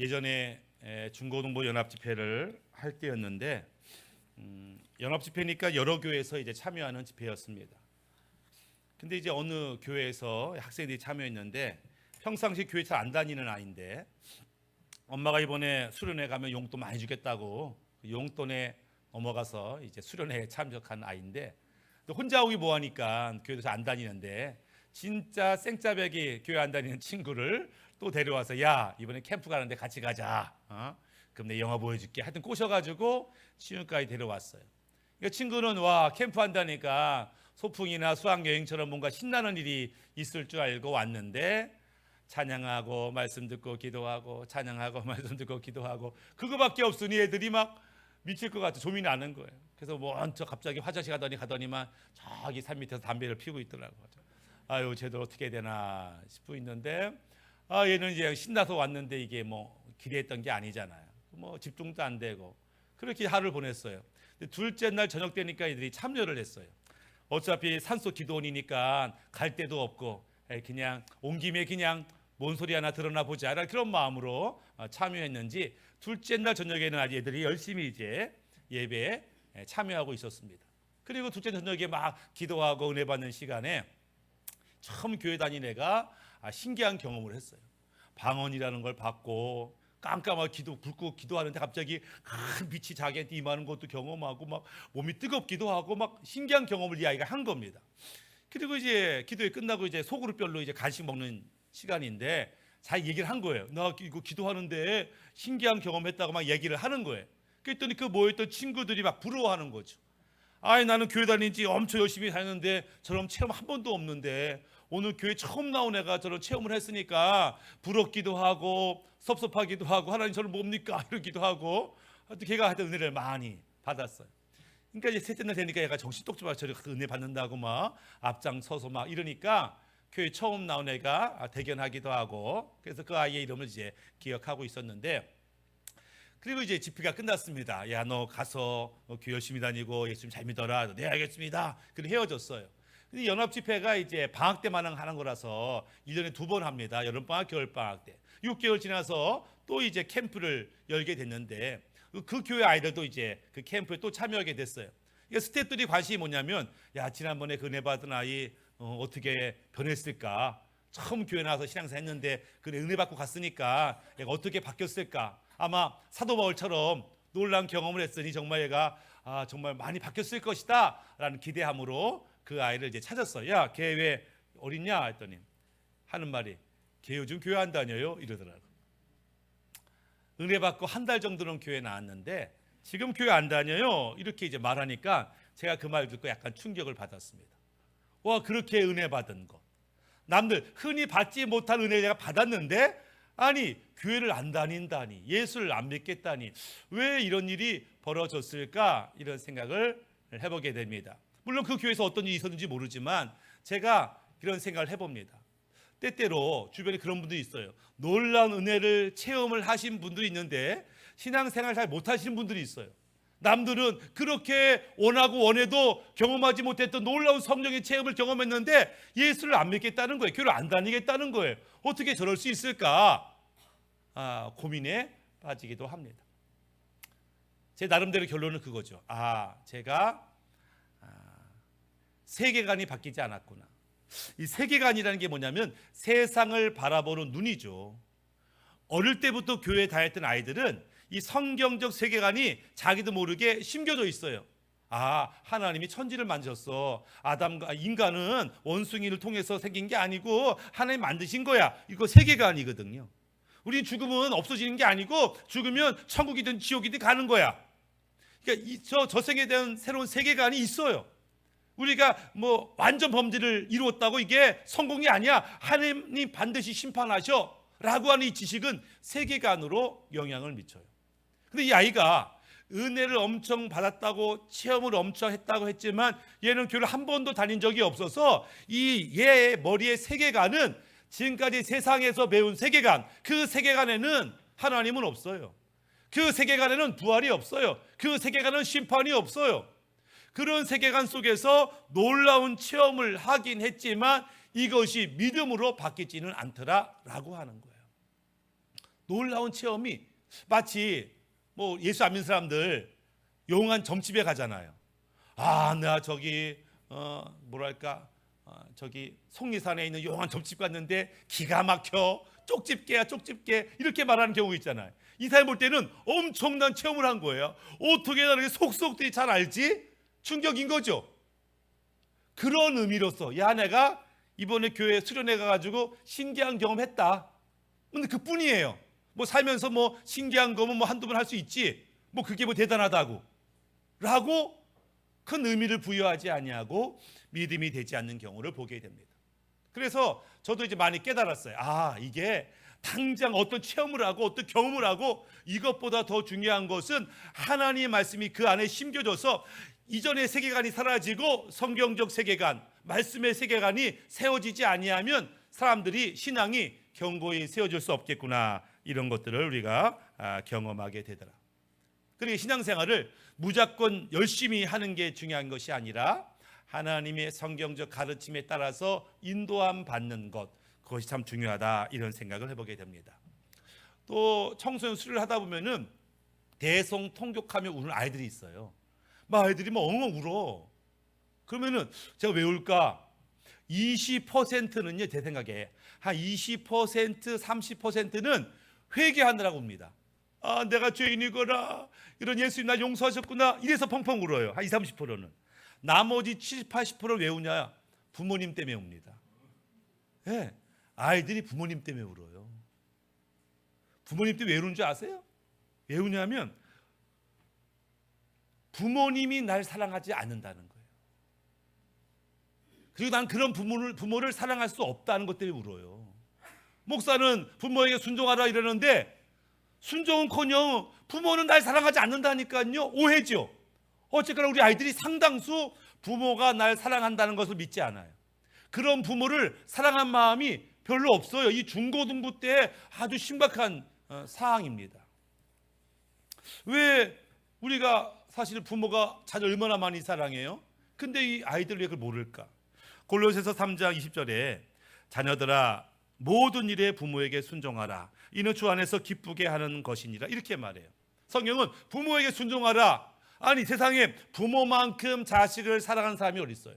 예전에 중고등부 연합집회를 할 때였는데 연합집회니까 여러 교회에서 이제 참여하는 집회였습니다. 근데 이제 어느 교회에서 학생들이 참여했는데 평상시 교회 잘 안 다니는 아이인데 엄마가 이번에 수련회 가면 용돈 많이 주겠다고 용돈에 넘어가서 이제 수련회에 참석한 아이인데 혼자 오기 뭐하니까 교회도 잘 안 다니는데 진짜 생짜배기 교회 안 다니는 친구를 또 데려와서 야 이번에 캠프 가는데 같이 가자. 그럼 내 영화 보여줄게. 하여튼 꼬셔가지고 시흥까지 데려왔어요. 그러니까 친구는 와 캠프 한다니까 소풍이나 수학여행처럼 뭔가 신나는 일이 있을 줄 알고 왔는데 찬양하고 말씀 듣고 기도하고 찬양하고 말씀 듣고 기도하고 그거밖에 없으니 애들이 막 미칠 것 같아. 조민이 나는 거예요. 그래서 먼저 갑자기 화장실 가더니만 저기 산 밑에서 담배를 피우고 있더라고요. 아유 쟤들 어떻게 해야 되나 싶고 있는데 얘는 이제 신나서 왔는데 이게 뭐 기대했던 게 아니잖아요. 뭐 집중도 안 되고 그렇게 하루를 보냈어요. 둘째 날 저녁 때니까 애들이 참여를 했어요. 어차피 산속 기도원이니까 갈 데도 없고 그냥 온 김에 그냥 뭔 소리 하나 들었나 보자 그런 마음으로 참여했는지 둘째 날 저녁에는 아주 애들이 열심히 이제 예배에 참여하고 있었습니다. 그리고 둘째 저녁에 막 기도하고 은혜 받는 시간에 처음 교회 다닌 애가 신기한 경험을 했어요. 방언이라는 걸 받고 깜깜하게 굵고 기도하는데 갑자기 큰 빛이 자기한테 임하는 것도 경험하고 막 몸이 뜨겁기도 하고 막 신기한 경험을 이 아이가 한 겁니다. 그리고 이제 기도회 끝나고 이제 소그룹별로 이제 간식 먹는 시간인데 자기 얘기를 한 거예요. 나 이거 기도하는데 신기한 경험했다고 막 얘기를 하는 거예요. 그랬더니 그 모였던 친구들이 막 부러워하는 거죠. 아이 나는 교회 다닌 지 엄청 열심히 다녔는데 저런 체험 한 번도 없는데 오늘 교회 처음 나온 애가 저런 체험을 했으니까 부럽기도 하고 섭섭하기도 하고 하나님 저를 뭡니까 이러기도 하고 하여튼 걔가 하여튼 은혜를 많이 받았어요. 그러니까 이제 셋째 날 되니까 얘가 정신 똑바로 저리 은혜 받는다고 막 앞장서서 막 이러니까 교회 처음 나온 애가 대견하기도 하고 그래서 그 아이의 이름을 이제 기억하고 있었는데 그리고 이제 집회가 끝났습니다. 야 너 가서 교회 열심히 다니고 예수님 잘 믿어라. 네 알겠습니다. 그리고 헤어졌어요. 근데 연합 집회가 이제 방학 때만 하는 거라서 1년에 2번 합니다. 여름방학, 겨울방학 때. 6개월 지나서 또 이제 캠프를 열게 됐는데 그 교회 아이들도 이제 그 캠프에 또 참여하게 됐어요. 그러니까 스태프들이 관심이 뭐냐면 야 지난번에 그 은혜 받은 아이 어떻게 변했을까? 처음 교회 나와서 신앙생활 했는데 그 은혜 받고 갔으니까 얘가 어떻게 바뀌었을까? 아마 사도 바울처럼 놀라운 경험을 했으니 정말 얘가 정말 많이 바뀌었을 것이다 라는 기대함으로 그 아이를 이제 찾았어요. 야, 걔 왜 어딨냐 했더니 하는 말이 걔 요즘 교회 안 다녀요 이러더라고. 은혜 받고 한 달 정도는 교회 나왔는데 지금 교회 안 다녀요 이렇게 이제 말하니까 제가 그 말 듣고 약간 충격을 받았습니다. 와 그렇게 은혜 받은 것 남들 흔히 받지 못한 은혜 내가 받았는데 아니 교회를 안 다닌다니 예수를 안 믿겠다니 왜 이런 일이 벌어졌을까 이런 생각을 해보게 됩니다. 물론 그 교회에서 어떤 일이 있었는지 모르지만 제가 이런 생각을 해봅니다. 때때로 주변에 그런 분들이 있어요. 놀라운 은혜를 체험을 하신 분들이 있는데 신앙생활 잘 못하시는 분들이 있어요. 남들은 그렇게 원하고 원해도 경험하지 못했던 놀라운 성령의 체험을 경험했는데 예수를 안 믿겠다는 거예요. 교회를 안 다니겠다는 거예요. 어떻게 저럴 수 있을까? 고민에 빠지기도 합니다. 제 나름대로 결론은 그거죠. 제가 세계관이 바뀌지 않았구나. 이 세계관이라는 게 뭐냐면 세상을 바라보는 눈이죠. 어릴 때부터 교회에 다녔던 아이들은 이 성경적 세계관이 자기도 모르게 심겨져 있어요. 하나님이 천지를 만드셨어. 인간은 원숭이를 통해서 생긴 게 아니고 하나님 만드신 거야. 이거 세계관이거든요. 우리 죽으면 없어지는 게 아니고 죽으면 천국이든 지옥이든 가는 거야. 그러니까 저 생에 대한 새로운 세계관이 있어요. 우리가 뭐 완전 범죄를 이루었다고 이게 성공이 아니야. 하나님 반드시 심판하셔 라고 하는 이 지식은 세계관으로 영향을 미쳐요. 근데 이 아이가 은혜를 엄청 받았다고 체험을 엄청 했다고 했지만 얘는 교회를 한 번도 다닌 적이 없어서 이 얘의 머리의 세계관은 지금까지 세상에서 배운 세계관, 그 세계관에는 하나님은 없어요. 그 세계관에는 부활이 없어요. 그 세계관에는 심판이 없어요. 그런 세계관 속에서 놀라운 체험을 하긴 했지만 이것이 믿음으로 바뀌지는 않더라라고 하는 거예요. 놀라운 체험이 마치 뭐 예수 안 믿는 사람들 용한 점집에 가잖아요. 아, 나 저기 저기 속리산에 있는 용한 점집 갔는데 기가 막혀, 쪽집게야 쪽집게, 이렇게 말하는 경우 있잖아요. 이 사람 볼 때는 엄청난 체험을 한 거예요. 어떻게 나를 속속들이 잘 알지? 충격인 거죠. 그런 의미로서 야, 내가 이번에 교회 수련회 가가지고 신기한 경험했다. 근데 그뿐이에요. 뭐 살면서 뭐 신기한 거면 뭐 한두 번 할 수 있지, 뭐 그게 뭐 대단하다고 라고 큰 의미를 부여하지 아니하고 믿음이 되지 않는 경우를 보게 됩니다. 그래서 저도 이제 많이 깨달았어요. 아, 이게 당장 어떤 체험을 하고 어떤 경험을 하고 이것보다 더 중요한 것은 하나님의 말씀이 그 안에 심겨져서 이전의 세계관이 사라지고 성경적 세계관, 말씀의 세계관이 세워지지 아니하면 사람들이 신앙이 견고히 세워질 수 없겠구나, 이런 것들을 우리가 경험하게 되더라. 그리고 신앙생활을 무조건 열심히 하는 게 중요한 것이 아니라 하나님의 성경적 가르침에 따라서 인도함 받는 것, 그것이 참 중요하다, 이런 생각을 해보게 됩니다. 또 청소년 수련을 하다 보면은 대성통곡하며 우는 아이들이 있어요. 막 아이들이 막 엉엉 울어. 그러면은 제가 왜 울까? 20%는요, 제 생각에 한 20%, 30%는 회개하느라고 웁니다. 아, 내가 죄인이거라, 이런 예수님 날 용서하셨구나, 이래서 펑펑 울어요. 한 20, 30%는. 나머지 70, 80%를 왜 우냐? 부모님 때문에 웁니다. 네, 아이들이 부모님 때문에 울어요. 부모님 때문에 왜 우는 줄 아세요? 왜 우냐면 부모님이 날 사랑하지 않는다는 거예요. 그리고 난 그런 부모를 사랑할 수 없다는 것 때문에 울어요. 목사는 부모에게 순종하라 이러는데 순종은커녕 부모는 날 사랑하지 않는다니까요. 오해죠. 어쨌거나 우리 아이들이 상당수 부모가 날 사랑한다는 것을 믿지 않아요. 그런 부모를 사랑한 마음이 별로 없어요. 이 중고등부 때 아주 심각한 사항입니다. 왜 우리가 사실 부모가 자녀 얼마나 많이 사랑해요? 근데 이 아이들 왜 그걸 모를까? 골로새서 3장 20절에 자녀들아 모든 일에 부모에게 순종하라, 이는 주 안에서 기쁘게 하는 것이니라, 이렇게 말해요. 성경은 부모에게 순종하라. 아니, 세상에 부모만큼 자식을 사랑하는 사람이 어디 있어요?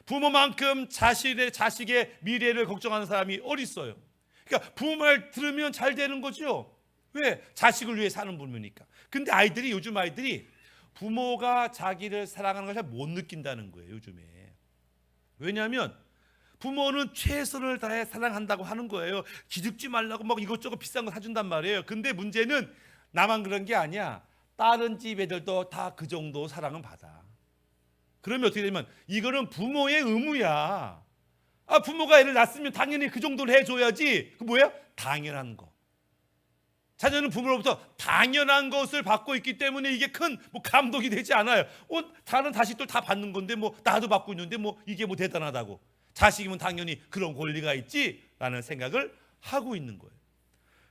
부모만큼 자식의 미래를 걱정하는 사람이 어디 있어요? 그러니까 부모 말 들으면 잘 되는 거죠. 왜? 자식을 위해 사는 부모니까. 근데 요즘 아이들이 부모가 자기를 사랑하는 걸 잘 못 느낀다는 거예요, 요즘에. 왜냐하면 부모는 최선을 다해 사랑한다고 하는 거예요. 기죽지 말라고 막 이것저것 비싼 거 사준단 말이에요. 근데 문제는 나만 그런 게 아니야. 다른 집 애들도 다 그 정도 사랑은 받아. 그러면 어떻게 되냐면 이거는 부모의 의무야. 아, 부모가 애를 낳았으면 당연히 그 정도는 해줘야지. 그 뭐야? 당연한 거. 자녀는 부모로부터 당연한 것을 받고 있기 때문에 이게 큰 뭐 감동이 되지 않아요. 다른 자식들 다 받는 건데 뭐 나도 받고 있는데 뭐 이게 뭐 대단하다고. 자식이면 당연히 그런 권리가 있지라는 생각을 하고 있는 거예요.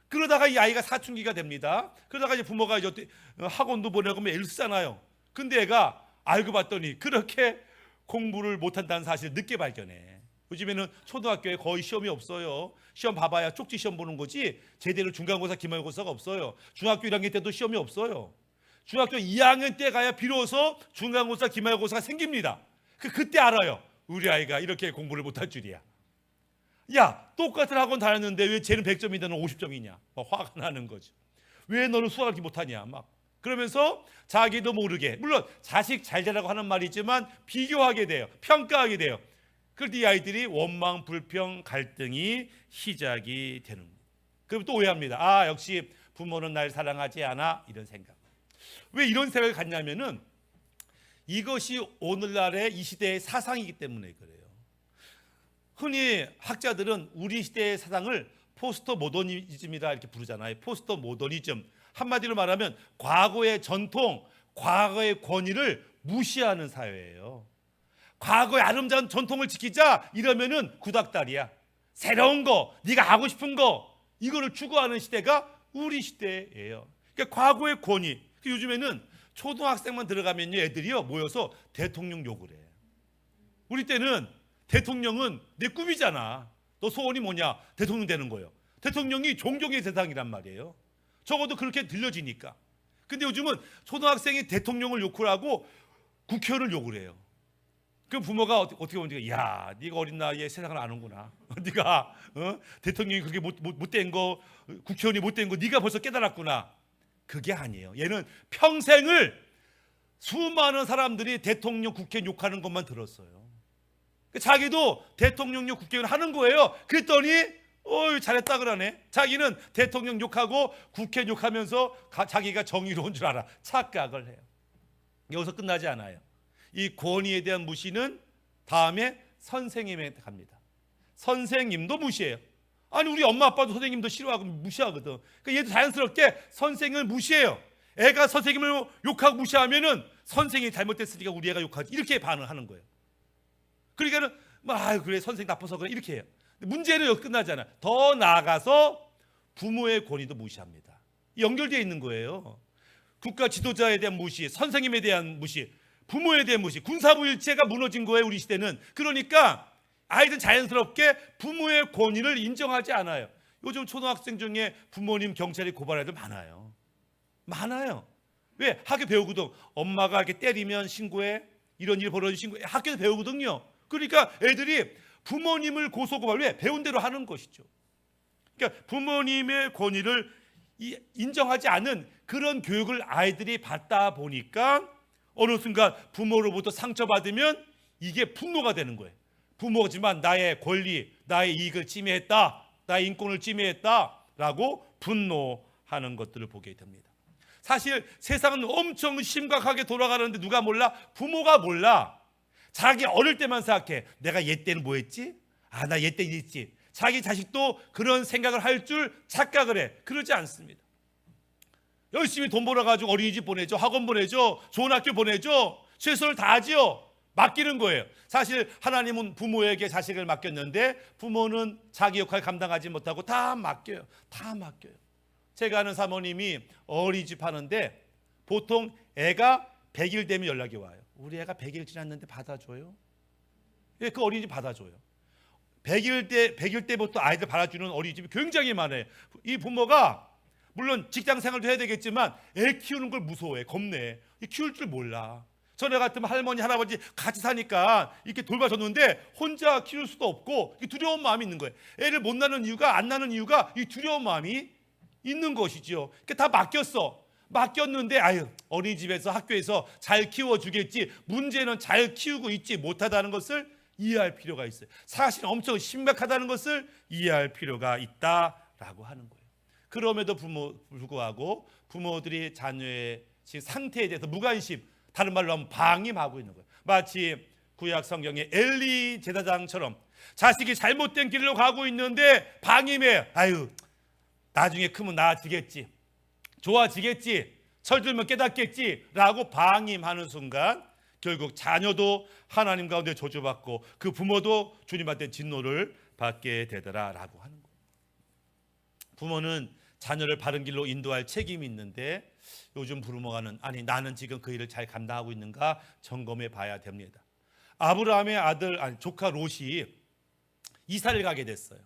그러다가 이 아이가 사춘기가 됩니다. 그러다가 이제 부모가 이제 학원도 보내고 뭐 애를 쓰잖아요. 근데 애가 알고 봤더니 그렇게 공부를 못한다는 사실을 늦게 발견해. 요즘에는 초등학교에 거의 시험이 없어요. 시험 봐봐야 쪽지 시험 보는 거지 제대로 중간고사, 기말고사가 없어요. 중학교 1학년 때도 시험이 없어요. 중학교 2학년 때 가야 비로소 중간고사, 기말고사가 생깁니다. 그때 알아요. 우리 아이가 이렇게 공부를 못할 줄이야. 야, 똑같은 학원 다녔는데 왜 쟤는 100점인데 너는 50점이냐? 막 화가 나는 거죠. 왜 너는 수학을 이렇게 못하냐? 막 그러면서 자기도 모르게, 물론 자식 잘 되라고 하는 말이지만 비교하게 돼요. 평가하게 돼요. 그럴 때 이 아이들이 원망, 불평, 갈등이 시작이 되는 거예요. 그럼 또 오해합니다. 아, 역시 부모는 날 사랑하지 않아, 이런 생각. 왜 이런 생각을 갖냐면은 이것이 오늘날의 이 시대의 사상이기 때문에 그래요. 흔히 학자들은 우리 시대의 사상을 포스트 모더니즘이라 이렇게 부르잖아요. 포스트 모더니즘. 한마디로 말하면 과거의 전통, 과거의 권위를 무시하는 사회예요. 과거의 아름다운 전통을 지키자 이러면은 구닥다리야. 새로운 거, 네가 하고 싶은 거, 이거를 추구하는 시대가 우리 시대예요. 그러니까 과거의 권위. 요즘에는 초등학생만 들어가면요, 애들이요 모여서 대통령 욕을 해. 우리 때는 대통령은 내 꿈이잖아. 너 소원이 뭐냐? 대통령 되는 거예요. 대통령이 존경의 대상이란 말이에요. 적어도 그렇게 들려지니까. 근데 요즘은 초등학생이 대통령을 욕을 하고 국회의원을 욕을 해요. 그럼 부모가 어떻게 보면 야, 네가 어린 나이에 세상을 아는구나. 네가 대통령이 그렇게 못된 거, 국회의원이 못된 거 네가 벌써 깨달았구나. 그게 아니에요. 얘는 평생을 수많은 사람들이 대통령, 국회의원 욕하는 것만 들었어요. 자기도 대통령욕, 국회의원 하는 거예요. 그랬더니 잘했다 그러네. 자기는 대통령 욕하고 국회 욕하면서 자기가 정의로운 줄 알아. 착각을 해요. 여기서 끝나지 않아요. 이 권위에 대한 무시는 다음에 선생님에 갑니다. 선생님도 무시해요. 아니 우리 엄마 아빠도 선생님도 싫어하고 무시하거든. 그러니까 얘도 자연스럽게 선생님을 무시해요. 애가 선생님을 욕하고 무시하면은 선생님이 잘못됐으니까 우리 애가 욕하지, 이렇게 반응하는 거예요. 그러니까는 그래 선생님 나빠서 그래 이렇게 해요. 문제는 여기 끝나잖아. 더 나아가서 부모의 권위도 무시합니다. 연결되어 있는 거예요. 국가 지도자에 대한 무시, 선생님에 대한 무시, 부모에 대한 무시, 군사부 일체가 무너진 거예요 우리 시대는. 그러니까 아이들은 자연스럽게 부모의 권위를 인정하지 않아요. 요즘 초등학생 중에 부모님 경찰이 고발할 애들 많아요. 왜? 학교 배우거든. 엄마가 이렇게 때리면 신고해, 이런 일 벌어진 신고해. 학교에서 배우거든요. 그러니까 애들이 부모님을 고소고발, 왜? 배운 대로 하는 것이죠. 그러니까 부모님의 권위를 인정하지 않은 그런 교육을 아이들이 받다 보니까 어느 순간 부모로부터 상처받으면 이게 분노가 되는 거예요. 부모지만 나의 권리, 나의 이익을 침해했다, 나의 인권을 침해했다라고 분노하는 것들을 보게 됩니다. 사실 세상은 엄청 심각하게 돌아가는데 누가 몰라? 부모가 몰라. 자기 어릴 때만 생각해. 내가 얘 때는 뭐 했지? 나 얘 때 이랬지. 자기 자식도 그런 생각을 할 줄 착각을 해. 그러지 않습니다. 열심히 돈 벌어가지고 어린이집 보내줘, 학원 보내줘, 좋은 학교 보내줘, 최선을 다하지요. 맡기는 거예요. 사실 하나님은 부모에게 자식을 맡겼는데 부모는 자기 역할 감당하지 못하고 다 맡겨요. 제가 아는 사모님이 어린이집 하는데 보통 애가 100일 되면 연락이 와요. 우리 애가 100일 지났는데 받아줘요? 예, 그 어린이집 받아줘요. 100일 때부터 아이들 받아주는 어린이집이 굉장히 많아요. 이 부모가 물론 직장 생활도 해야 되겠지만 애 키우는 걸 무서워해. 겁내. 키울 줄 몰라. 전에 같으면 할머니, 할아버지 같이 사니까 이렇게 돌봐줬는데 혼자 키울 수도 없고 두려운 마음이 있는 거예요. 애를 못 낳는 이유가, 안 낳는 이유가 이 두려운 마음이 있는 것이죠. 그러니까 다 맡겼는데 어린이집에서 학교에서 잘 키워주겠지. 문제는 잘 키우고 있지 못하다는 것을 이해할 필요가 있어요. 사실 엄청 심각하다는 것을 이해할 필요가 있다라고 하는 거예요. 그럼에도 불구하고 부모들이 자녀의 상태에 대해서 무관심, 다른 말로 하면 방임하고 있는 거예요. 마치 구약 성경의 엘리 제사장처럼 자식이 잘못된 길로 가고 있는데 방임해. 나중에 크면 나아지겠지, 좋아지겠지, 철들면 깨닫겠지 라고 방임하는 순간 결국 자녀도 하나님 가운데 저주받고 그 부모도 주님한테 진노를 받게 되더라 라고 하는 거예요. 부모는 자녀를 바른 길로 인도할 책임이 있는데 요즘 부모가는 나는 지금 그 일을 잘 감당하고 있는가 점검해 봐야 됩니다. 아브라함의 조카 롯이 이사를 가게 됐어요.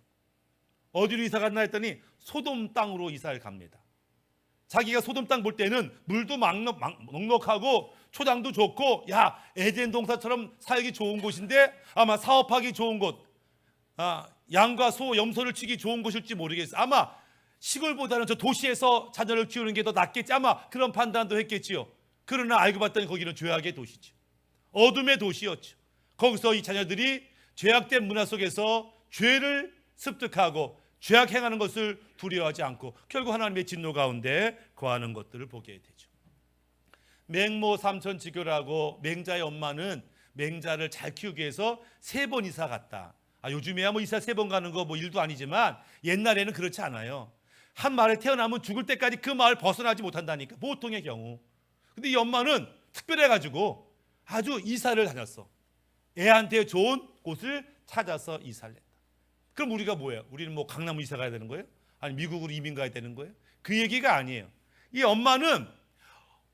어디로 이사 갔나 했더니 소돔 땅으로 이사를 갑니다. 자기가 소돔 땅 볼 때는 물도 넉넉하고 초장도 좋고 에덴 동산처럼 살기 좋은 곳인데 아마 사업하기 좋은 곳, 양과 소, 염소를 치기 좋은 곳일지 모르겠어요. 아마 시골보다는 저 도시에서 자녀를 키우는 게 더 낫겠지, 아마 그런 판단도 했겠지요. 그러나 알고 봤더니 거기는 죄악의 도시죠. 어둠의 도시였죠. 거기서 이 자녀들이 죄악된 문화 속에서 죄를 습득하고 죄악 행하는 것을 두려워하지 않고 결국 하나님의 진노 가운데 거하는 것들을 보게 되죠. 맹모 삼천지교라고 맹자의 엄마는 맹자를 잘 키우기 위해서 3번 이사 갔다. 요즘에야 이사 3번 가는 거 일도 아니지만 옛날에는 그렇지 않아요. 한 마을에 태어나면 죽을 때까지 그 마을 벗어나지 못한다니까, 보통의 경우. 근데 이 엄마는 특별해가지고 아주 이사를 다녔어. 애한테 좋은 곳을 찾아서 이사를 했다. 그럼 우리가 뭐예요? 우리는 강남 이사 가야 되는 거예요? 아니 미국으로 이민 가야 되는 거예요? 그 얘기가 아니에요. 이 엄마는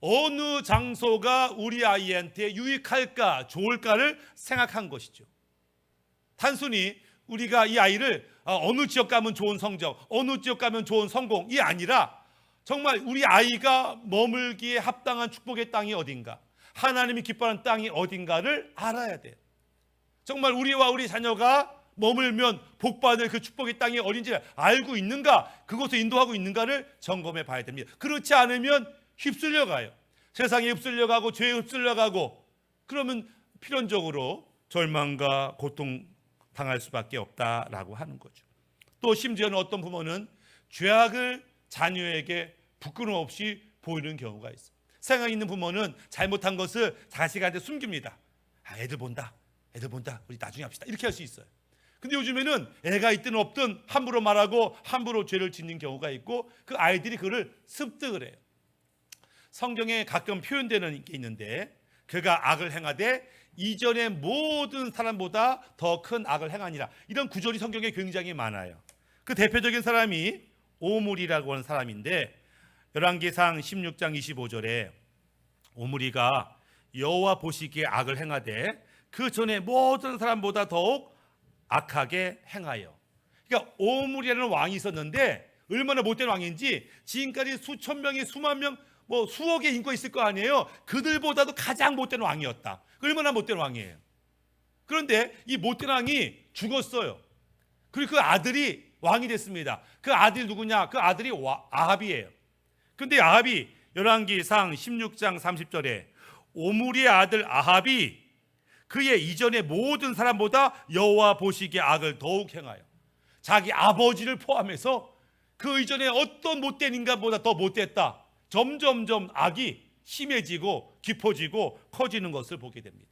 어느 장소가 우리 아이한테 유익할까, 좋을까를 생각한 것이죠. 단순히 우리가 이 아이를 어느 지역 가면 좋은 성적, 어느 지역 가면 좋은 성공이 아니라 정말 우리 아이가 머물기에 합당한 축복의 땅이 어딘가, 하나님이 기뻐하는 땅이 어딘가를 알아야 돼요. 정말 우리와 우리 자녀가 머물면 복받을 그 축복의 땅이 어딘지를 알고 있는가, 그곳을 인도하고 있는가를 점검해 봐야 됩니다. 그렇지 않으면 휩쓸려 가요. 세상에 휩쓸려 가고 죄에 휩쓸려 가고, 그러면 필연적으로 절망과 고통 당할 수밖에 없다라고 하는 거죠. 또 심지어는 어떤 부모는 죄악을 자녀에게 부끄럼 없이 보이는 경우가 있어요. 생각 있는 부모는 잘못한 것을 자식한테 숨깁니다. 애들 본다, 우리 나중에 합시다, 이렇게 할 수 있어요. 근데 요즘에는 애가 있든 없든 함부로 말하고 함부로 죄를 짓는 경우가 있고, 그 아이들이 그걸 습득을 해요. 성경에 가끔 표현되는 게 있는데, 그가 악을 행하되 이전의 모든 사람보다 더 큰 악을 행하니라, 이런 구절이 성경에 굉장히 많아요. 그 대표적인 사람이 오므리라고 하는 사람인데, 열왕기상 16장 25절에 오므리가 여호와 보시기에 악을 행하되 그 전에 모든 사람보다 더욱 악하게 행하여. 그러니까 오므리라는 왕이 있었는데 얼마나 못된 왕인지, 지금까지 수천 명이 수만 명, 수억의 인구가 있을 거 아니에요. 그들보다도 가장 못된 왕이었다. 얼마나 못된 왕이에요. 그런데 이 못된 왕이 죽었어요. 그리고 그 아들이 왕이 됐습니다. 그 아들이 누구냐? 그 아들이 아합이에요. 근데 아합이 열왕기상 16장 30절에 오므리의 아들 아합이 그의 이전의 모든 사람보다 여호와 보시기에 악을 더욱 행하여, 자기 아버지를 포함해서 그 이전에 어떤 못된 인간보다 더 못됐다. 점점점 악이 심해지고 깊어지고 커지는 것을 보게 됩니다.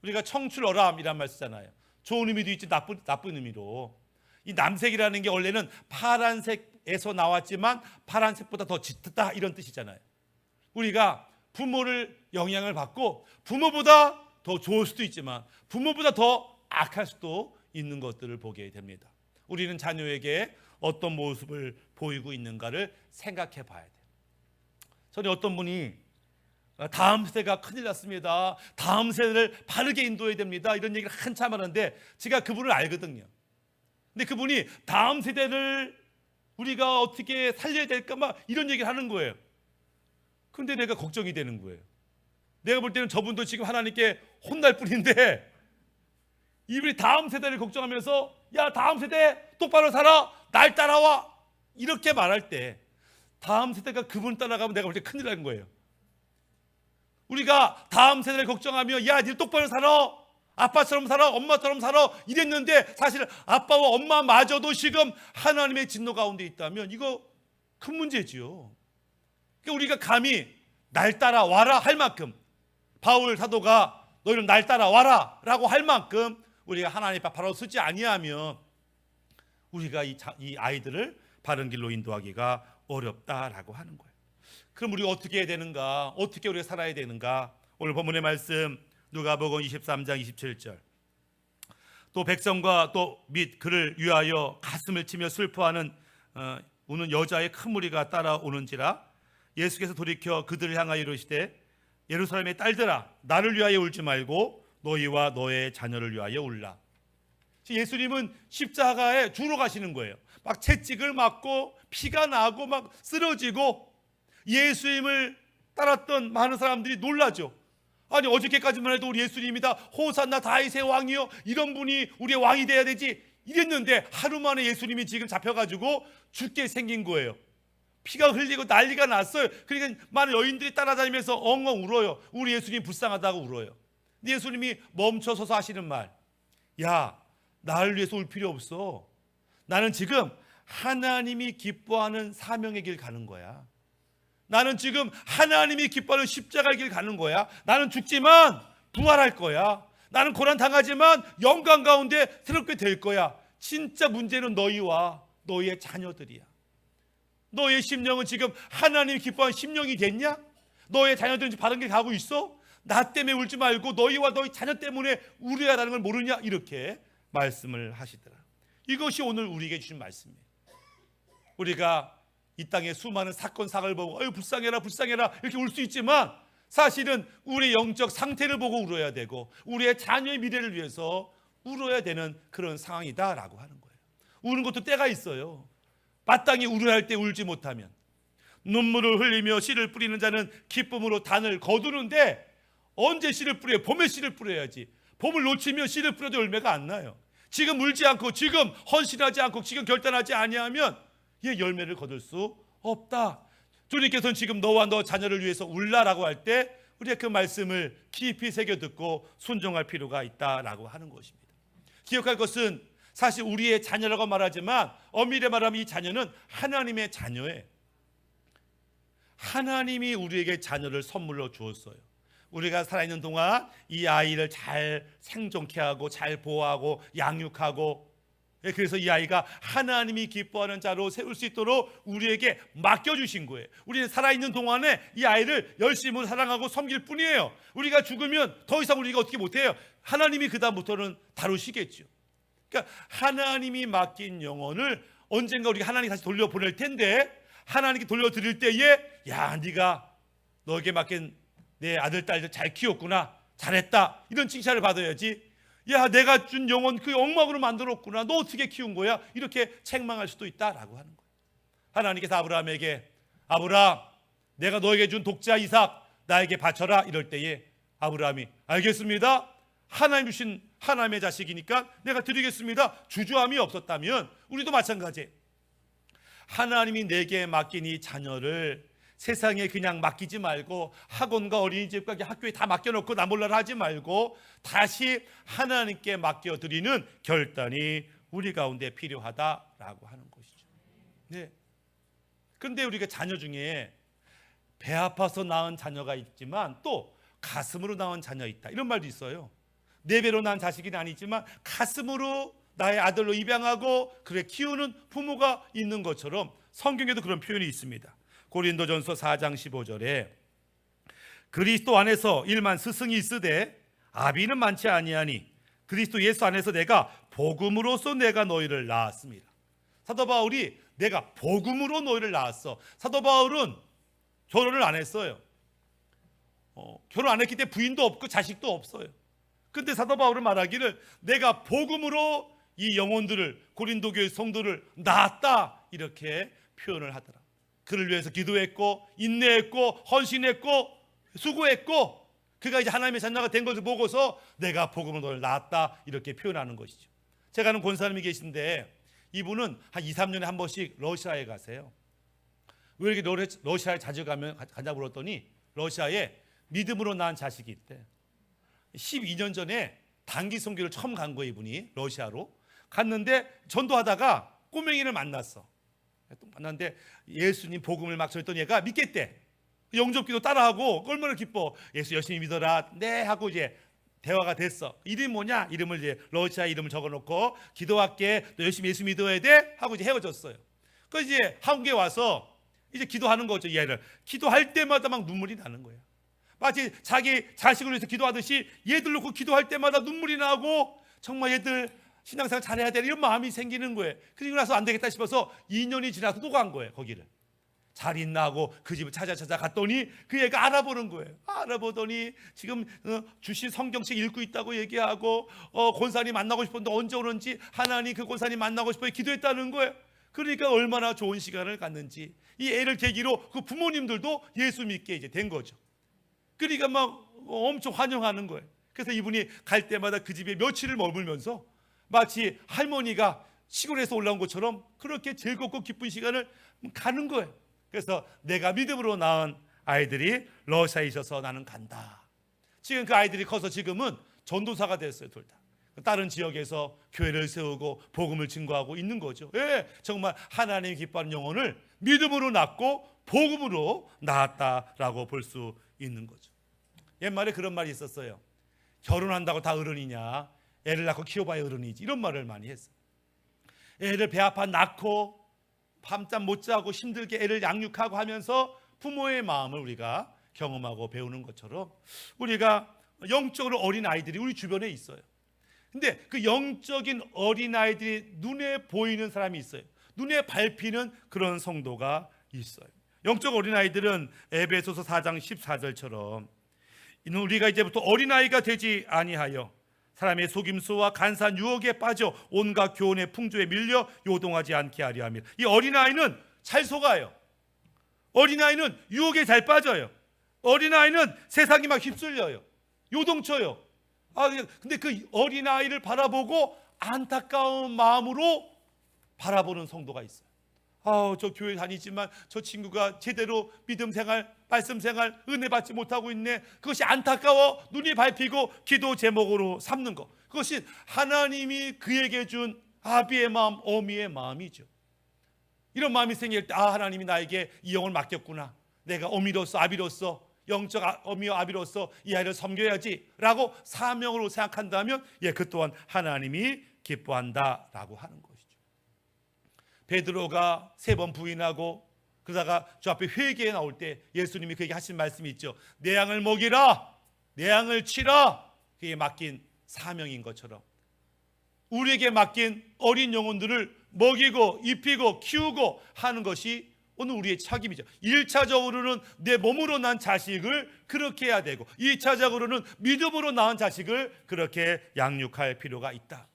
우리가 청출어람이란 말 쓰잖아요. 좋은 의미도 있지 나쁜 의미로. 이 남색이라는 게 원래는 파란색에서 나왔지만 파란색보다 더 짙다, 이런 뜻이잖아요. 우리가 부모를 영향을 받고 부모보다 더 좋을 수도 있지만 부모보다 더 악할 수도 있는 것들을 보게 됩니다. 우리는 자녀에게 어떤 모습을 보이고 있는가를 생각해 봐야 돼요. 전에 어떤 분이 다음 세대가 큰일 났습니다, 다음 세대를 바르게 인도해야 됩니다, 이런 얘기를 한참 하는데 제가 그분을 알거든요. 근데 그분이 다음 세대를 우리가 어떻게 살려야 될까 막 이런 얘기를 하는 거예요. 근데 내가 걱정이 되는 거예요. 내가 볼 때는 저분도 지금 하나님께 혼날 뿐인데, 이분이 다음 세대를 걱정하면서 야 다음 세대 똑바로 살아, 날 따라와, 이렇게 말할 때 다음 세대가 그분 따라가면 내가 볼 때 큰일 나는 거예요. 우리가 다음 세대를 걱정하며 야 니 똑바로 살아, 아빠처럼 살아, 엄마처럼 살아 이랬는데, 사실 아빠와 엄마마저도 지금 하나님의 진노 가운데 있다면 이거 큰 문제지요. 그러니까 우리가 감히 날 따라와라 할 만큼, 바울 사도가 너희는 날 따라와라 라고 할 만큼 우리가 하나님 앞에 바로 서지 아니하면 우리가 이 아이들을 바른 길로 인도하기가 어렵다라고 하는 거예요. 그럼 우리가 어떻게 해야 되는가, 어떻게 우리가 살아야 되는가? 오늘 본문의 말씀 누가복음 23장 27절, 또 백성과 또 및 그를 위하여 가슴을 치며 슬퍼하는 우는 여자의 큰 무리가 따라오는지라, 예수께서 돌이켜 그들을 향하여 이르시되 예루살렘의 딸들아 나를 위하여 울지 말고 너희와 너의 자녀를 위하여 울라. 예수님은 십자가에 주로 가시는 거예요. 막 채찍을 맞고 피가 나고 막 쓰러지고, 예수님을 따랐던 많은 사람들이 놀라죠. 아니 어저께까지만 해도 우리 예수님이다, 호산나 다윗의 왕이요, 이런 분이 우리의 왕이 돼야 되지 이랬는데, 하루 만에 예수님이 지금 잡혀가지고 죽게 생긴 거예요. 피가 흘리고 난리가 났어요. 그러니까 많은 여인들이 따라다니면서 엉엉 울어요. 우리 예수님 불쌍하다고 울어요. 근데 예수님이 멈춰서서 하시는 말, 야 나를 위해서 울 필요 없어. 나는 지금 하나님이 기뻐하는 사명의 길 가는 거야. 나는 지금 하나님이 기뻐하는 십자가의 길 가는 거야. 나는 죽지만 부활할 거야. 나는 고난 당하지만 영광 가운데 새롭게 될 거야. 진짜 문제는 너희와 너희의 자녀들이야. 너의 심령은 지금 하나님이 기뻐하는 심령이 됐냐? 너의 자녀들은 바른 길 가고 있어? 나 때문에 울지 말고 너희와 너희 자녀 때문에 울어야라는 걸 모르냐? 이렇게 말씀을 하시더라. 이것이 오늘 우리에게 주신 말씀이에요. 우리가 이 땅의 수많은 사건 사고를 보고 아유 불쌍해라 불쌍해라 이렇게 울 수 있지만, 사실은 우리의 영적 상태를 보고 울어야 되고 우리의 자녀의 미래를 위해서 울어야 되는 그런 상황이다라고 하는 거예요. 우는 것도 때가 있어요. 마땅히 울어야 할 때 울지 못하면, 눈물을 흘리며 씨를 뿌리는 자는 기쁨으로 단을 거두는데, 언제 씨를 뿌려요? 봄에 씨를 뿌려야지. 봄을 놓치면 씨를 뿌려도 열매가 안 나요. 지금 울지 않고, 지금 헌신하지 않고, 지금 결단하지 아니하면 열매를 거둘 수 없다. 주님께서는 지금 너와 너 자녀를 위해서 울라라고 할 때 우리가 그 말씀을 깊이 새겨 듣고 순종할 필요가 있다라고 하는 것입니다. 기억할 것은, 사실 우리의 자녀라고 말하지만 엄밀히 말하면 이 자녀는 하나님의 자녀예요. 하나님이 우리에게 자녀를 선물로 주었어요. 우리가 살아있는 동안 이 아이를 잘 생존케 하고 잘 보호하고 양육하고, 그래서 이 아이가 하나님이 기뻐하는 자로 세울 수 있도록 우리에게 맡겨주신 거예요. 우리는 살아있는 동안에 이 아이를 열심히 사랑하고 섬길 뿐이에요. 우리가 죽으면 더 이상 우리가 어떻게 못해요. 하나님이 그 다음부터는 다루시겠죠. 그러니까 하나님이 맡긴 영혼을 언젠가 우리가 하나님이 다시 돌려보낼 텐데, 하나님께 돌려드릴 때에 야, 네가 너에게 맡긴 내 아들 딸들 잘 키웠구나, 잘했다, 이런 칭찬을 받아야지, 야, 내가 준 영혼 그 엉망으로 만들었구나, 너 어떻게 키운 거야, 이렇게 책망할 수도 있다라고 하는 거예요. 하나님께서 아브라함에게, 아브라함, 내가 너에게 준 독자 이삭 나에게 바쳐라, 이럴 때에 아브라함이 알겠습니다, 하나님 주신 하나님의 자식이니까 내가 드리겠습니다, 주저함이 없었다면 우리도 마찬가지예요. 하나님이 내게 맡긴 이 자녀를 세상에 그냥 맡기지 말고, 학원과 어린이집과 학교에 다 맡겨놓고 나 몰라라 하지 말고 다시 하나님께 맡겨드리는 결단이 우리 가운데 필요하다라고 하는 것이죠. 네. 그런데 우리가 자녀 중에 배 아파서 낳은 자녀가 있지만 또 가슴으로 낳은 자녀 있다, 이런 말도 있어요. 내 배로 낳은 자식이 아니지만 가슴으로 나의 아들로 입양하고 그래 키우는 부모가 있는 것처럼 성경에도 그런 표현이 있습니다. 고린도전서 4장 15절에 그리스도 안에서 일만 스승이 있으되 아비는 많지 아니하니 그리스도 예수 안에서 내가 복음으로써 내가 너희를 낳았습니다. 사도 바울이 내가 복음으로 너희를 낳았어. 사도 바울은 결혼을 안 했어요. 결혼 안 했기 때문에 부인도 없고 자식도 없어요. 근데 사도 바울은 말하기를 내가 복음으로 이 영혼들을, 고린도 교회 성도를 낳았다, 이렇게 표현을 하더라. 그를 위해서 기도했고 인내했고 헌신했고 수고했고, 그가 이제 하나님의 자녀가 된 것을 보고서 내가 복음으로 너를 낳았다, 이렇게 표현하는 것이죠. 제가 아는 권사님이 계신데 이분은 한 2, 3년에 한 번씩 러시아에 가세요. 왜 이렇게 러시아에 자주 가냐고 물었더니 러시아에 믿음으로 낳은 자식이 있대. 12년 전에 단기 선교를 처음 간 거예요. 이분이 러시아로 갔는데 전도하다가 꼬맹이를 만났어. 만났는데 예수님 복음을 막 전했더니 얘가 믿겠대. 영접기도 따라하고 얼마나 기뻐. 예수 열심히 믿어라. 네 하고 이제 대화가 됐어. 이름이 뭐냐? 이름을 이제 러시아 이름을 적어놓고 기도할게. 너 열심히 예수 믿어야 돼 하고 이제 헤어졌어요. 그래서 이제 한국에 와서 이제 기도하는 거죠. 이 아이를 기도할 때마다 막 눈물이 나는 거예요. 마치 자기 자식을 위해서 기도하듯이 얘들 놓고 기도할 때마다 눈물이 나고 정말 얘들 신앙생활 잘해야 돼, 이런 마음이 생기는 거예요. 그리고 나서 안 되겠다 싶어서 2년이 지나서 또 간 거예요. 거기를 잘 있나 하고 그 집을 찾아 갔더니 그 애가 알아보는 거예요. 알아보더니 지금 주신 성경책 읽고 있다고 얘기하고 권사님 만나고 싶은데 언제 오는지, 하나님 그 권사님 만나고 싶어요 기도했다는 거예요. 그러니까 얼마나 좋은 시간을 갖는지, 이 애를 계기로 그 부모님들도 예수 믿게 이제 된 거죠. 그러니까 막 엄청 환영하는 거예요. 그래서 이분이 갈 때마다 그 집에 며칠을 머물면서 마치 할머니가 시골에서 올라온 것처럼 그렇게 즐겁고 기쁜 시간을 가는 거예요. 그래서 내가 믿음으로 낳은 아이들이 러시아에 있어서 나는 간다. 지금 그 아이들이 커서 지금은 전도사가 됐어요. 둘 다. 다른 지역에서 교회를 세우고 복음을 증거하고 있는 거죠. 예, 정말 하나님 기뻐하는 영혼을 믿음으로 낳고 복음으로 낳았다라고 볼 수 있는 거죠. 옛말에 그런 말이 있었어요. 결혼한다고 다 어른이냐, 애를 낳고 키워봐야 어른이지, 이런 말을 많이 했어요. 애를 배 아파 낳고 밤잠 못 자고 힘들게 애를 양육하고 하면서 부모의 마음을 우리가 경험하고 배우는 것처럼 우리가 영적으로 어린 아이들이 우리 주변에 있어요. 근데 그 영적인 어린 아이들이 눈에 보이는 사람이 있어요. 눈에 밟히는 그런 성도가 있어요. 영적 어린 아이들은 에베소서 4장 14절처럼 우리가 이제부터 어린 아이가 되지 아니하여 사람의 속임수와 간사한 유혹에 빠져 온갖 교훈의 풍조에 밀려 요동하지 않게 하려 합니다. 이 어린아이는 잘 속아요. 어린아이는 유혹에 잘 빠져요. 어린아이는 세상이 막 휩쓸려요. 요동쳐요. 근데 그 어린아이를 바라보고 안타까운 마음으로 바라보는 성도가 있어요. 저 교회 다니지만 저 친구가 제대로 믿음 생활, 말씀 생활, 은혜 받지 못하고 있네. 그것이 안타까워 눈이 밟히고 기도 제목으로 삼는 것. 그것이 하나님이 그에게 준 아비의 마음, 어미의 마음이죠. 이런 마음이 생길 때 하나님이 나에게 이 영을 맡겼구나. 내가 어미로서 아비로서 영적 어미와 아비로서 이 아이를 섬겨야지 라고 사명으로 생각한다면 그 또한 하나님이 기뻐한다라고 하는 것이죠. 베드로가 3번 부인하고 그러다가 저 앞에 회개에 나올 때 예수님이 그에게 하신 말씀이 있죠. 내 양을 먹이라, 내 양을 치라. 그게 맡긴 사명인 것처럼 우리에게 맡긴 어린 영혼들을 먹이고 입히고 키우고 하는 것이 오늘 우리의 책임이죠. 1차적으로는 내 몸으로 난 자식을 그렇게 해야 되고 2차적으로는 믿음으로 낳은 자식을 그렇게 양육할 필요가 있다.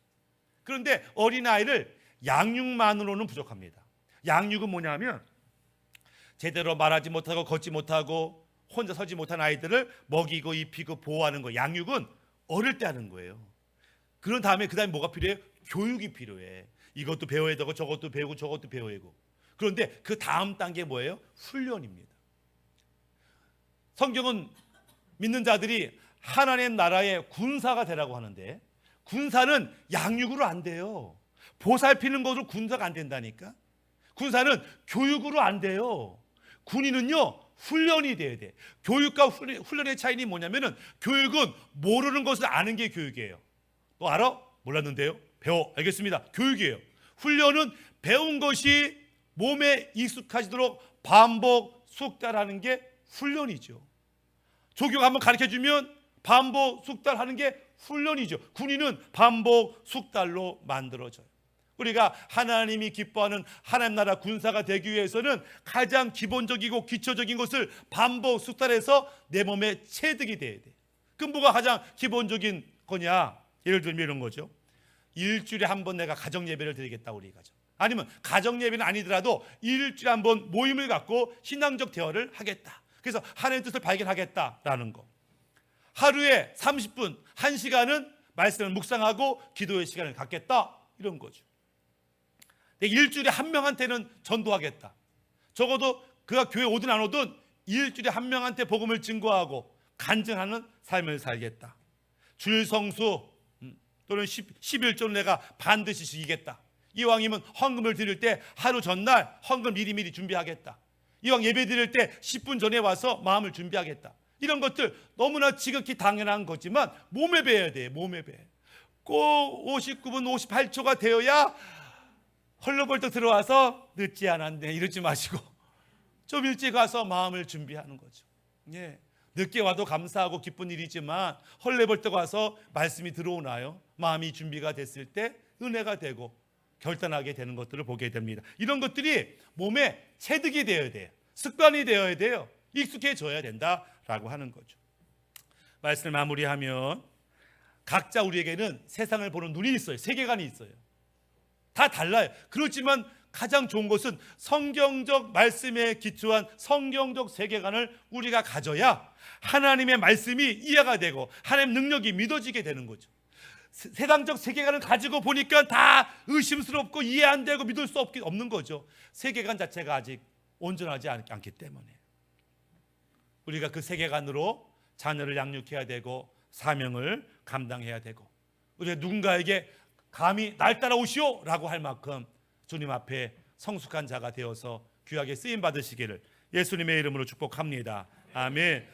그런데 어린아이를 양육만으로는 부족합니다. 양육은 뭐냐면 제대로 말하지 못하고 걷지 못하고 혼자 서지 못한 아이들을 먹이고 입히고 보호하는 거. 양육은 어릴 때 하는 거예요. 그런 다음에 뭐가 필요해요? 교육이 필요해. 이것도 배워야 되고 저것도 배우고 저것도 배워야 되고. 그런데 그 다음 단계 뭐예요? 훈련입니다. 성경은 믿는 자들이 하나님 나라의 군사가 되라고 하는데 군사는 양육으로 안 돼요. 보살피는 것으로 군사가 안 된다니까. 군사는 교육으로 안 돼요. 군인은요 훈련이 돼야 돼. 교육과 훈련의 차이는 뭐냐면은 교육은 모르는 것을 아는 게 교육이에요. 또 알아? 몰랐는데요. 배워. 알겠습니다. 교육이에요. 훈련은 배운 것이 몸에 익숙해지도록 반복 숙달하는 게 훈련이죠. 조교가 한번 가르쳐주면 반복 숙달하는 게 훈련이죠. 군인은 반복 숙달로 만들어져요. 우리가 하나님이 기뻐하는 하나님 나라 군사가 되기 위해서는 가장 기본적이고 기초적인 것을 반복 숙달해서 내 몸에 체득이 돼야 돼. 그럼 뭐가 가장 기본적인 거냐? 예를 들면 이런 거죠. 일주일에 한 번 내가 가정 예배를 드리겠다. 우리 가정. 아니면 가정 예배는 아니더라도 일주일에 한 번 모임을 갖고 신앙적 대화를 하겠다. 그래서 하나님의 뜻을 발견하겠다라는 거. 하루에 30분, 1시간은 말씀을 묵상하고 기도의 시간을 갖겠다. 이런 거죠. 일주일에 한 명한테는 전도하겠다. 적어도 그가 교회 오든 안 오든 일주일에 한 명한테 복음을 증거하고 간증하는 삶을 살겠다. 주일 성수 또는 11조를 내가 반드시 지키겠다. 이왕이면 헌금을 드릴 때 하루 전날 헌금 미리 준비하겠다. 이왕 예배 드릴 때 10분 전에 와서 마음을 준비하겠다. 이런 것들 너무나 지극히 당연한 거지만 몸에 배야 돼. 몸에 배. 꼭 59분 58초가 되어야 헐레벌떡 들어와서 늦지 않았네 이러지 마시고 좀 일찍 와서 마음을 준비하는 거죠. 늦게 와도 감사하고 기쁜 일이지만 헐레벌떡 와서 말씀이 들어오나요? 마음이 준비가 됐을 때 은혜가 되고 결단하게 되는 것들을 보게 됩니다. 이런 것들이 몸에 체득이 되어야 돼요. 습관이 되어야 돼요. 익숙해져야 된다라고 하는 거죠. 말씀을 마무리하면 각자 우리에게는 세상을 보는 눈이 있어요. 세계관이 있어요. 다 달라요. 그렇지만 가장 좋은 것은 성경적 말씀에 기초한 성경적 세계관을 우리가 가져야 하나님의 말씀이 이해가 되고 하나님의 능력이 믿어지게 되는 거죠. 세상적 세계관을 가지고 보니까 다 의심스럽고 이해 안 되고 믿을 수 없는 거죠. 세계관 자체가 아직 온전하지 않기 때문에 우리가 그 세계관으로 자녀를 양육해야 되고 사명을 감당해야 되고 우리가 누군가에게 감히 날 따라오시오 라고 할 만큼 주님 앞에 성숙한 자가 되어서 귀하게 쓰임 받으시기를 예수님의 이름으로 축복합니다. 아멘.